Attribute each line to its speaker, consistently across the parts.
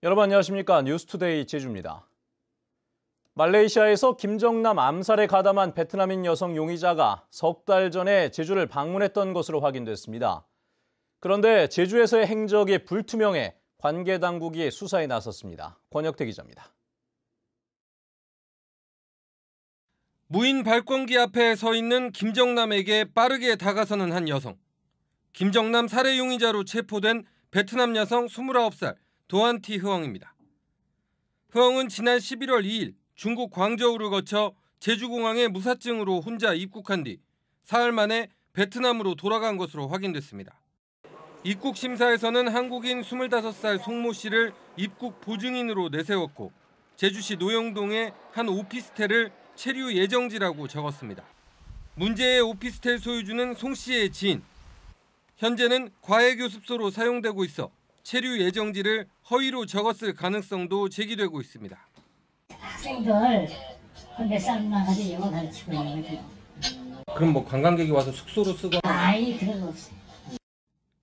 Speaker 1: 여러분 안녕하십니까? 뉴스투데이 제주입니다. 말레이시아에서 김정남 암살에 가담한 베트남인 여성 용의자가 석 달 전에 제주를 방문했던 것으로 확인됐습니다. 그런데 제주에서의 행적이 불투명해 관계 당국이 수사에 나섰습니다. 권혁태 기자입니다.
Speaker 2: 무인 발권기 앞에 서 있는 김정남에게 빠르게 다가서는 한 여성. 김정남 살해 용의자로 체포된 베트남 여성 29살 도안티 흐엉입니다. 흐엉은 지난 11월 2일 중국 광저우를 거쳐 제주공항에 무사증으로 혼자 입국한 뒤 사흘 만에 베트남으로 돌아간 것으로 확인됐습니다. 입국 심사에서는 한국인 25살 송모 씨를 입국 보증인으로 내세웠고 제주시 노영동의 한 오피스텔을 체류 예정지라고 적었습니다. 문제의 오피스텔 소유주는 송 씨의 지인. 현재는 과외교습소로 사용되고 있어 체류 예정지를 허위로 적었을 가능성도 제기되고 있습니다.
Speaker 3: 학생들 몇 살 나가지 영어 가르치고 있는 거죠.
Speaker 2: 그럼 뭐 관광객이 와서 숙소로 쓰거나?
Speaker 3: 아니 그런 거 없어요.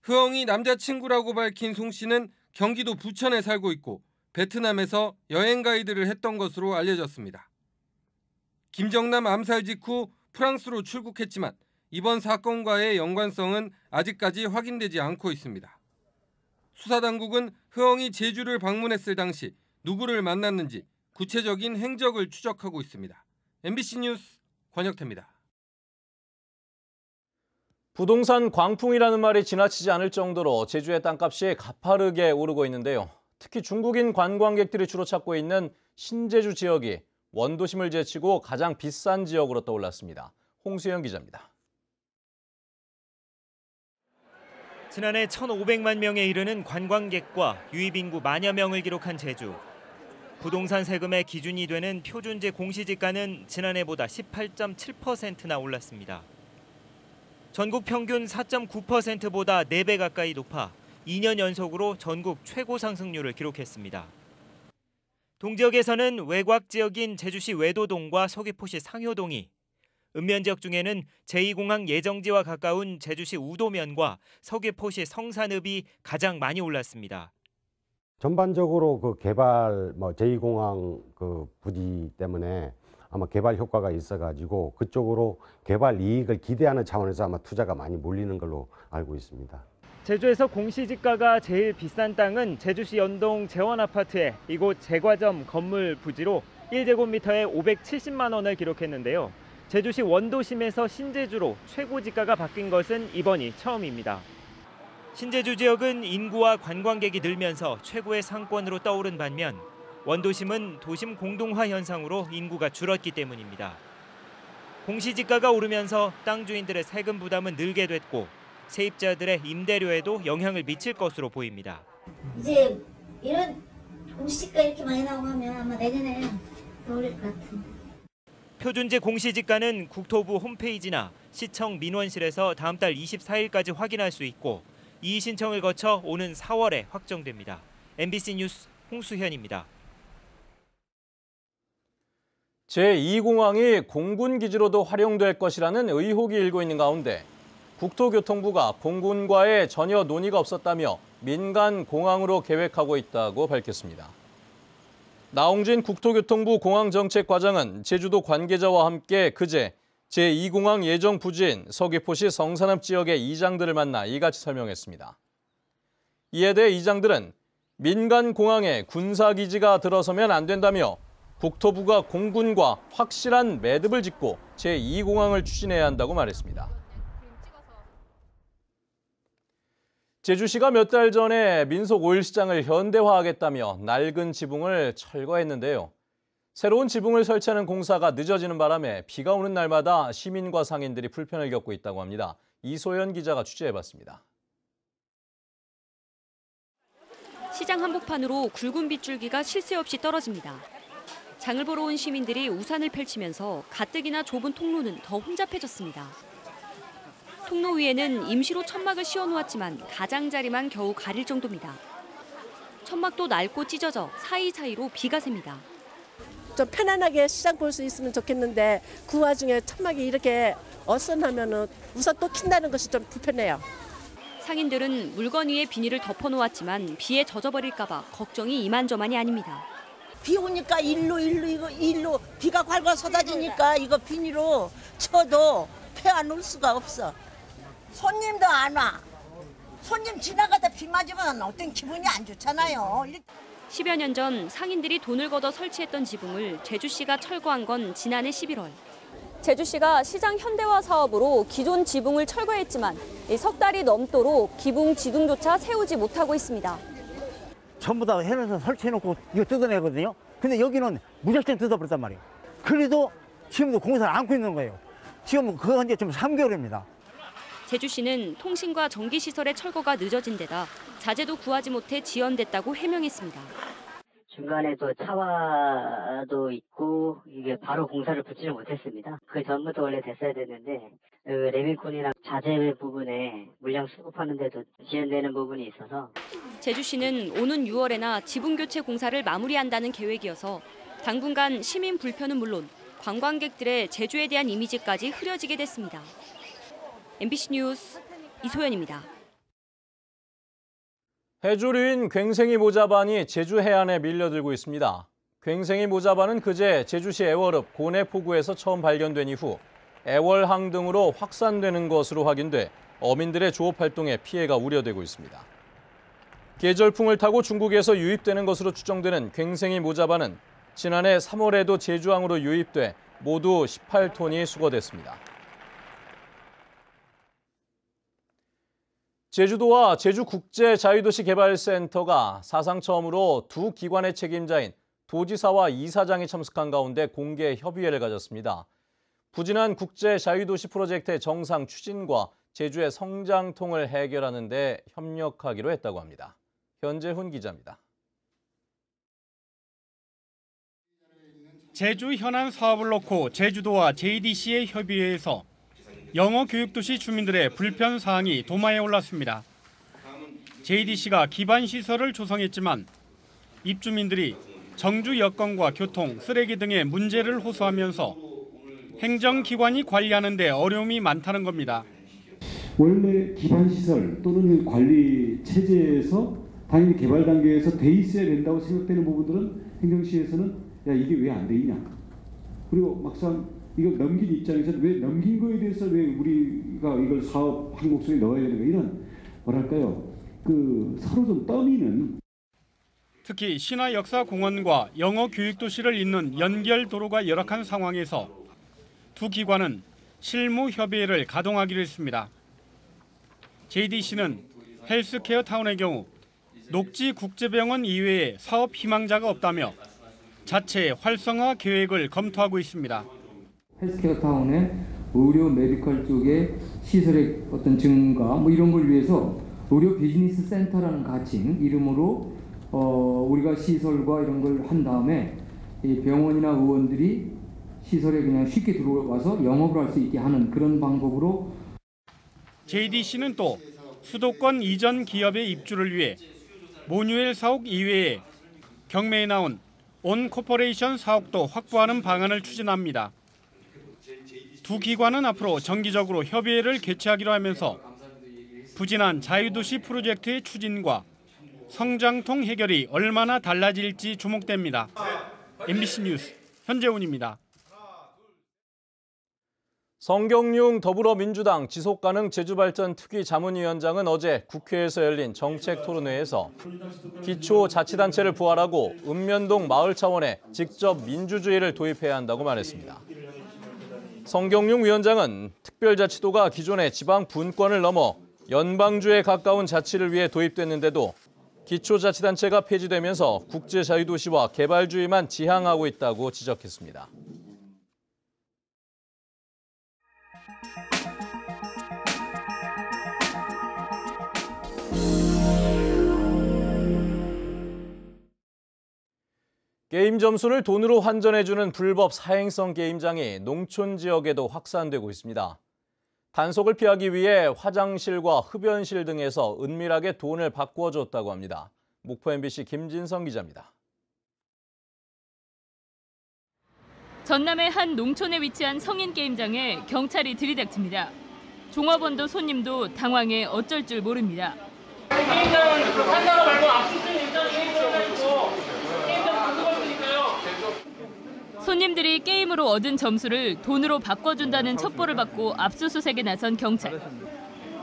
Speaker 2: 흐엉이 남자친구라고 밝힌 송 씨는 경기도 부천에 살고 있고 베트남에서 여행 가이드를 했던 것으로 알려졌습니다. 김정남 암살 직후 프랑스로 출국했지만 이번 사건과의 연관성은 아직까지 확인되지 않고 있습니다. 수사당국은 흐엉이 제주를 방문했을 당시 누구를 만났는지 구체적인 행적을 추적하고 있습니다. MBC 뉴스 권혁태입니다.
Speaker 1: 부동산 광풍이라는 말이 지나치지 않을 정도로 제주의 땅값이 가파르게 오르고 있는데요. 특히 중국인 관광객들이 주로 찾고 있는 신제주 지역이 원도심을 제치고 가장 비싼 지역으로 떠올랐습니다. 홍수영 기자입니다.
Speaker 4: 지난해 1,500만 명에 이르는 관광객과 유입인구 만여 명을 기록한 제주. 부동산 세금의 기준이 되는 표준제 공시지가는 지난해보다 18.7%나 올랐습니다. 전국 평균 4.9%보다 4배 가까이 높아 2년 연속으로 전국 최고 상승률을 기록했습니다. 동지역에서는 외곽 지역인 제주시 외도동과 서귀포시 상효동이, 읍면 지역 중에는 제2공항 예정지와 가까운 제주시 우도면과 서귀포시 성산읍이 가장 많이 올랐습니다.
Speaker 5: 전반적으로 그 개발 제2공항 그 부지 때문에 아마 개발 효과가 있어가지고 그쪽으로 개발 이익을 기대하는 차원에서 아마 투자가 많이 몰리는 걸로 알고 있습니다.
Speaker 4: 제주에서 공시지가가 제일 비싼 땅은 제주시 연동 재원아파트의 이곳 제과점 건물 부지로 1제곱미터에 570만 원을 기록했는데요. 제주시 원도심에서 신제주로 최고지가가 바뀐 것은 이번이 처음입니다. 신제주 지역은 인구와 관광객이 늘면서 최고의 상권으로 떠오른 반면 원도심은 도심 공동화 현상으로 인구가 줄었기 때문입니다. 공시지가가 오르면서 땅 주인들의 세금 부담은 늘게 됐고 세입자들의 임대료에도 영향을 미칠 것으로 보입니다.
Speaker 3: 이제 이런 공시지가 이렇게 많이 나오고 하면 아마 내년에 더 오를 것 같은데.
Speaker 4: 표준제 공시지가는 국토부 홈페이지나 시청 민원실에서 다음 달 24일까지 확인할 수 있고 이의 신청을 거쳐 오는 4월에 확정됩니다. MBC 뉴스 홍수현입니다.
Speaker 1: 제2공항이 공군기지로도 활용될 것이라는 의혹이 일고 있는 가운데 국토교통부가 공군과의 전혀 논의가 없었다며 민간 공항으로 계획하고 있다고 밝혔습니다. 나홍진 국토교통부 공항정책과장은 제주도 관계자와 함께 그제 제2공항 예정 부지인 서귀포시 성산읍 지역의 이장들을 만나 이같이 설명했습니다. 이에 대해 이장들은 민간 공항에 군사기지가 들어서면 안 된다며 국토부가 공군과 확실한 매듭을 짓고 제2공항을 추진해야 한다고 말했습니다. 제주시가 몇 달 전에 민속 오일시장을 현대화하겠다며 낡은 지붕을 철거했는데요. 새로운 지붕을 설치하는 공사가 늦어지는 바람에 비가 오는 날마다 시민과 상인들이 불편을 겪고 있다고 합니다. 이소연 기자가 취재해봤습니다.
Speaker 6: 시장 한복판으로 굵은 빗줄기가 쉴 새 없이 떨어집니다. 장을 보러 온 시민들이 우산을 펼치면서 가뜩이나 좁은 통로는 더 혼잡해졌습니다. 통로 위에는 임시로 천막을 씌워놓았지만 가장자리만 겨우 가릴 정도입니다. 천막도 낡고 찢어져 사이사이로 비가 셉니다.
Speaker 7: 좀 편안하게 시장 볼 수 있으면 좋겠는데 그 와중에 천막이 이렇게 어선하면은 우선 또 킨다는 것이 좀 불편해요.
Speaker 6: 상인들은 물건 위에 비닐을 덮어놓았지만 비에 젖어버릴까 봐 걱정이 이만저만이 아닙니다.
Speaker 8: 비 오니까 일로 비가 콸콸 쏟아지니까 이거 비닐로 쳐도 패안 수가 없어. 손님도 안 와. 손님 지나가다 비 맞으면 어떤 기분이 안 좋잖아요.
Speaker 6: 10여 년 전 상인들이 돈을 걷어 설치했던 지붕을 제주시가 철거한 건 지난해 11월. 제주시가 시장 현대화 사업으로 기존 지붕을 철거했지만 석 달이 넘도록 기붕 지둥조차 세우지 못하고 있습니다.
Speaker 9: 전부 다 해놔서 설치해놓고 이거 뜯어내거든요. 근데 여기는 무작정 뜯어버렸단 말이에요. 그래도 지금도 공사를 안고 있는 거예요. 지금 그거 한 지 좀 3개월입니다.
Speaker 6: 제주시는 통신과 전기시설의 철거가 늦어진 데다 자재도 구하지 못해 지연됐다고 해명했습니다.
Speaker 10: 중간에 또 차와도 있고 이게 바로 공사를 붙이지 못했습니다. 그 전부터 원래 됐어야 됐는데 레민콘이나 자재 부분에 물량 수급하는 데도 지연되는 부분이 있어서
Speaker 6: 제주시는 오는 6월에나 지붕 교체 공사를 마무리한다는 계획이어서 당분간 시민 불편은 물론 관광객들의 제주에 대한 이미지까지 흐려지게 됐습니다. MBC 뉴스 이소연입니다.
Speaker 1: 해조류인 괭생이 모자반이 제주 해안에 밀려들고 있습니다. 괭생이 모자반은 그제 제주시 애월읍 고내포구에서 처음 발견된 이후 애월항 등으로 확산되는 것으로 확인돼 어민들의 조업 활동에 피해가 우려되고 있습니다. 계절풍을 타고 중국에서 유입되는 것으로 추정되는 괭생이 모자반은 지난해 3월에도 제주항으로 유입돼 모두 18톤이 수거됐습니다. 제주도와 제주국제자유도시개발센터가 사상 처음으로 두 기관의 책임자인 도지사와 이사장이 참석한 가운데 공개 협의회를 가졌습니다. 부진한 국제자유도시 프로젝트의 정상 추진과 제주의 성장통을 해결하는 데 협력하기로 했다고 합니다. 현재훈 기자입니다.
Speaker 11: 제주 현안 사업을 놓고 제주도와 JDC의 협의회에서 영어 교육도시 주민들의 불편 사항이 도마에 올랐습니다. JDC가 기반 시설을 조성했지만 입주민들이 정주 여건과 교통, 쓰레기 등의 문제를 호소하면서 행정기관이 관리하는 데 어려움이 많다는 겁니다.
Speaker 12: 원래 기반 시설 또는 관리 체제에서 당연히 개발 단계에서 돼 있어야 된다고 생각되는 부분들은 행정시에서는 야 이게 왜 안 돼 있냐. 그리고 막상 이걸 넘긴 입장에서 왜 넘긴 거에 대해서 왜 우리가 이걸 사업 항목성에 넣어야 되는가 이런 뭐랄까요 서로 좀 떠미는.
Speaker 11: 특히 신화역사공원과 영어교육도시를 잇는 연결 도로가 열악한 상황에서 두 기관은 실무 협의회를 가동하기로 했습니다. JDC는 헬스케어 타운의 경우 녹지 국제병원 이외에 사업 희망자가 없다며 자체 활성화 계획을 검토하고 있습니다.
Speaker 13: 헬스케어 타운의 의료 메디컬 쪽의 시설의 어떤 증가 이런 걸 위해서 의료 비즈니스 센터라는 가칭 이름으로 우리가 시설과 이런 걸 한 다음에 이 병원이나 의원들이 시설에 그냥 쉽게 들어와서 영업을 할 수 있게 하는 그런 방법으로.
Speaker 11: JDC는 또 수도권 이전 기업의 입주를 위해 모뉴엘 사옥 이외에 경매에 나온 온 코퍼레이션 사옥도 확보하는 방안을 추진합니다. 두 기관은 앞으로 정기적으로 협의회를 개최하기로 하면서 부진한 자유도시 프로젝트의 추진과 성장통 해결이 얼마나 달라질지 주목됩니다. MBC 뉴스 현재훈입니다.
Speaker 1: 성경용 더불어민주당 지속가능 제주발전 특위 자문위원장은 어제 국회에서 열린 정책토론회에서 기초자치단체를 부활하고 읍면동 마을 차원에 직접 민주주의를 도입해야 한다고 말했습니다. 성경용 위원장은 특별자치도가 기존의 지방 분권을 넘어 연방주에 가까운 자치를 위해 도입됐는데도 기초자치단체가 폐지되면서 국제자유도시와 개발주의만 지향하고 있다고 지적했습니다. 게임 점수를 돈으로 환전해주는 불법 사행성 게임장이 농촌 지역에도 확산되고 있습니다. 단속을 피하기 위해 화장실과 흡연실 등에서 은밀하게 돈을 바꾸어 줬다고 합니다. 목포 MBC 김진성 기자입니다.
Speaker 14: 전남의 한 농촌에 위치한 성인 게임장에 경찰이 들이닥칩니다. 종업원도 손님도 당황해 어쩔 줄 모릅니다.
Speaker 15: 게임장은 판사가 말고 압수수색 일정이 있고 게임장 장소가 있으니까요.
Speaker 14: 손님들이 게임으로 얻은 점수를 돈으로 바꿔준다는 첩보를 받고 압수수색에 나선 경찰.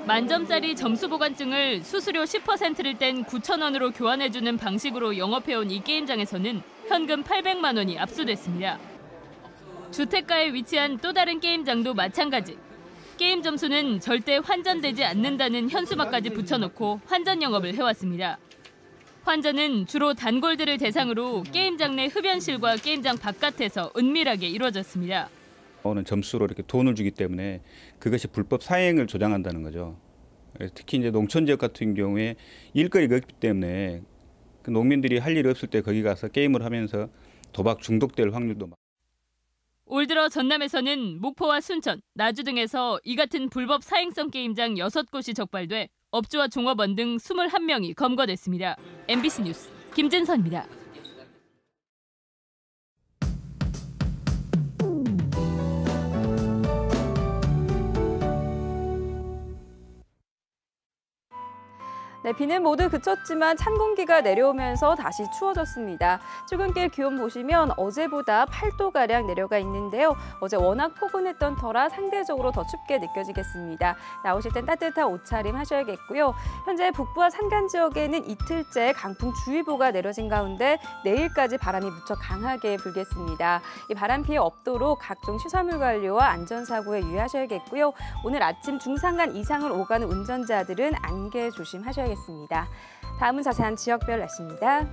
Speaker 14: 만점짜리 점수 보관증을 수수료 10%를 뗀 9,000원으로 교환해주는 방식으로 영업해온 이 게임장에서는 현금 800만 원이 압수됐습니다. 주택가에 위치한 또 다른 게임장도 마찬가지. 게임 점수는 절대 환전되지 않는다는 현수막까지 붙여놓고 환전 영업을 해왔습니다. 환전은 주로 단골들을 대상으로 게임장 내 흡연실과 게임장 바깥에서 은밀하게 이루어졌습니다.
Speaker 16: 오는 점수로 이렇게 돈을 주기 때문에 그것이 불법 사행을 조장한다는 거죠. 특히 이제 농촌 지역 같은 경우에 일거리가 없기 때문에 그 농민들이 할 일이 없을 때 거기 가서 게임을 하면서 도박 중독될 확률도 많습니다.
Speaker 14: 올 들어 전남에서는 목포와 순천, 나주 등에서 이 같은 불법 사행성 게임장 6곳이 적발돼 업주와 종업원 등 21명이 검거됐습니다. MBC 뉴스 김진선입니다.
Speaker 17: 네, 비는 모두 그쳤지만 찬 공기가 내려오면서 다시 추워졌습니다. 출근길 기온 보시면 어제보다 8도가량 내려가 있는데요. 어제 워낙 포근했던 터라 상대적으로 더 춥게 느껴지겠습니다. 나오실 땐 따뜻한 옷차림 하셔야겠고요. 현재 북부와 산간 지역에는 이틀째 강풍주의보가 내려진 가운데 내일까지 바람이 무척 강하게 불겠습니다. 이 바람 피해 없도록 각종 시설물 관리와 안전사고에 유의하셔야겠고요. 오늘 아침 중산간 이상을 오가는 운전자들은 안개 조심하셔야겠습니다. 다음은 자세한 지역별 날씨입니다.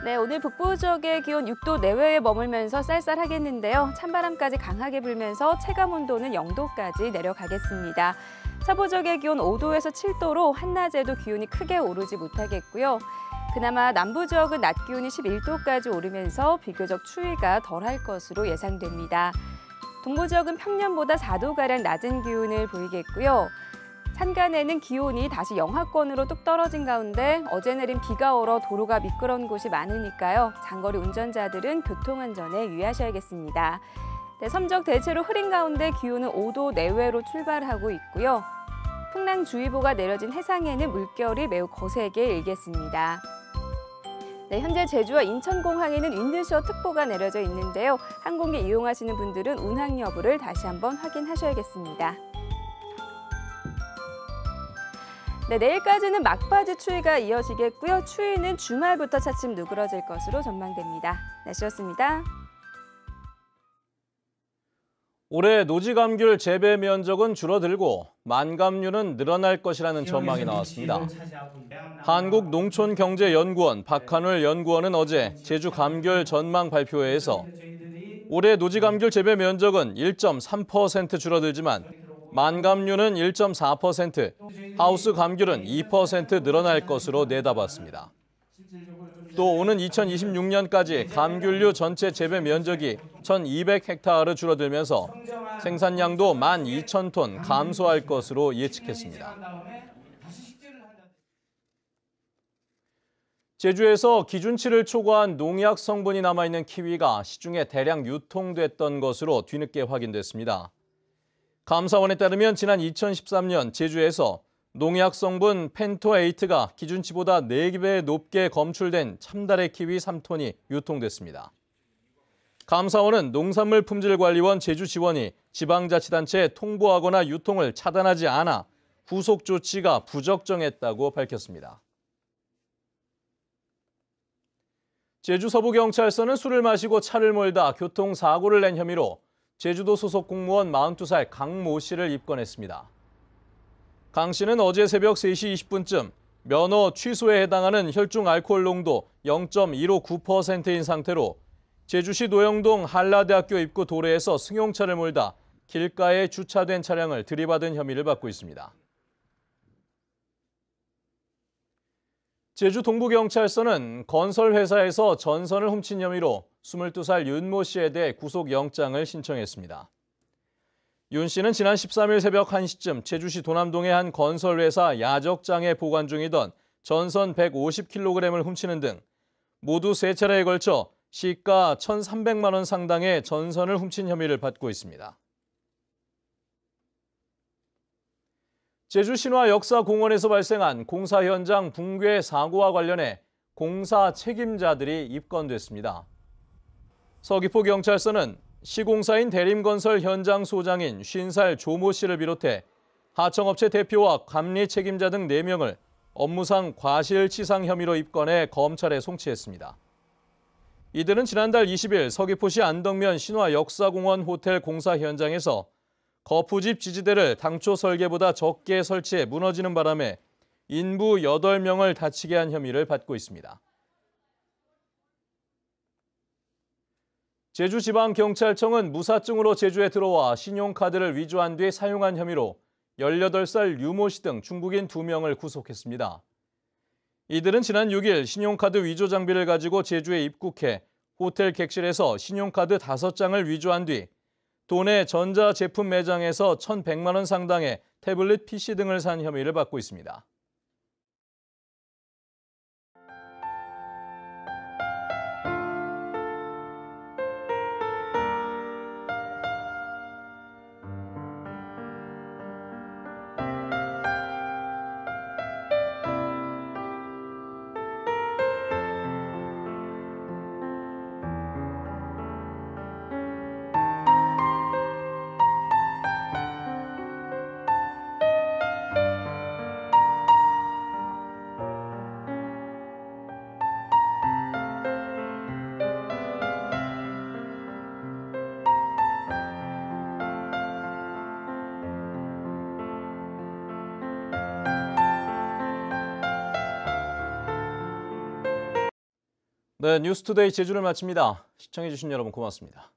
Speaker 17: 네, 오늘 북부 지역의 기온 6도 내외에 머물면서 쌀쌀하겠는데요. 찬바람까지 강하게 불면서 체감온도는 0도까지 내려가겠습니다. 서부 지역의 기온 5도에서 7도로 한낮에도 기온이 크게 오르지 못하겠고요. 그나마 남부 지역은 낮 기온이 11도까지 오르면서 비교적 추위가 덜할 것으로 예상됩니다. 동부 지역은 평년보다 4도가량 낮은 기온을 보이겠고요. 산간에는 기온이 다시 영하권으로 뚝 떨어진 가운데 어제 내린 비가 얼어 도로가 미끄러운 곳이 많으니까요. 장거리 운전자들은 교통안전에 유의하셔야겠습니다. 네, 섬적 대체로 흐린 가운데 기온은 5도 내외로 출발하고 있고요. 풍랑주의보가 내려진 해상에는 물결이 매우 거세게 일겠습니다. 네, 현재 제주와 인천공항에는 윈드시어 특보가 내려져 있는데요. 항공기 이용하시는 분들은 운항 여부를 다시 한번 확인하셔야겠습니다. 네, 내일까지는 막바지 추위가 이어지겠고요. 추위는 주말부터 차츰 누그러질 것으로 전망됩니다. 날씨였습니다.
Speaker 1: 올해 노지감귤 재배 면적은 줄어들고 만감류는 늘어날 것이라는 전망이 나왔습니다. 한국농촌경제연구원 박한울 연구원은 어제 제주 감귤 전망 발표회에서 올해 노지감귤 재배 면적은 1.3% 줄어들지만 만감류는 1.4%, 하우스 감귤은 2% 늘어날 것으로 내다봤습니다. 또 오는 2026년까지 감귤류 전체 재배 면적이 1,200헥타르 줄어들면서 생산량도 12,000톤 감소할 것으로 예측했습니다. 제주에서 기준치를 초과한 농약 성분이 남아있는 키위가 시중에 대량 유통됐던 것으로 뒤늦게 확인됐습니다. 감사원에 따르면 지난 2013년 제주에서 농약 성분 펜토에이트가 기준치보다 4배 높게 검출된 참다래 키위 3톤이 유통됐습니다. 감사원은 농산물품질관리원 제주지원이 지방자치단체에 통보하거나 유통을 차단하지 않아 후속 조치가 부적정했다고 밝혔습니다. 제주 서부경찰서는 술을 마시고 차를 몰다 교통사고를 낸 혐의로 제주도 소속 공무원 42살 강 모 씨를 입건했습니다. 강 씨는 어제 새벽 3시 20분쯤 면허 취소에 해당하는 혈중 알코올 농도 0.159%인 상태로 제주시 노영동 한라대학교 입구 도로에서 승용차를 몰다 길가에 주차된 차량을 들이받은 혐의를 받고 있습니다. 제주 동부경찰서는 건설회사에서 전선을 훔친 혐의로 22살 윤 모 씨에 대해 구속영장을 신청했습니다. 윤 씨는 지난 13일 새벽 1시쯤 제주시 도남동의 한 건설회사 야적장에 보관 중이던 전선 150kg을 훔치는 등 모두 3차례에 걸쳐 시가 1,300만 원 상당의 전선을 훔친 혐의를 받고 있습니다. 제주 신화역사공원에서 발생한 공사 현장 붕괴 사고와 관련해 공사 책임자들이 입건됐습니다. 서귀포경찰서는 시공사인 대림건설 현장 소장인 50살 조모 씨를 비롯해 하청업체 대표와 감리 책임자 등 4명을 업무상 과실치상 혐의로 입건해 검찰에 송치했습니다. 이들은 지난달 20일 서귀포시 안덕면 신화역사공원 호텔 공사 현장에서 거푸집 지지대를 당초 설계보다 적게 설치해 무너지는 바람에 인부 8명을 다치게 한 혐의를 받고 있습니다. 제주지방경찰청은 무사증으로 제주에 들어와 신용카드를 위조한 뒤 사용한 혐의로 18살 유모 씨 등 중국인 2명을 구속했습니다. 이들은 지난 6일 신용카드 위조 장비를 가지고 제주에 입국해 호텔 객실에서 신용카드 5장을 위조한 뒤 도내 전자제품 매장에서 1,100만 원 상당의 태블릿 PC 등을 산 혐의를 받고 있습니다. 네, 뉴스투데이 제주를 마칩니다. 시청해주신 여러분 고맙습니다.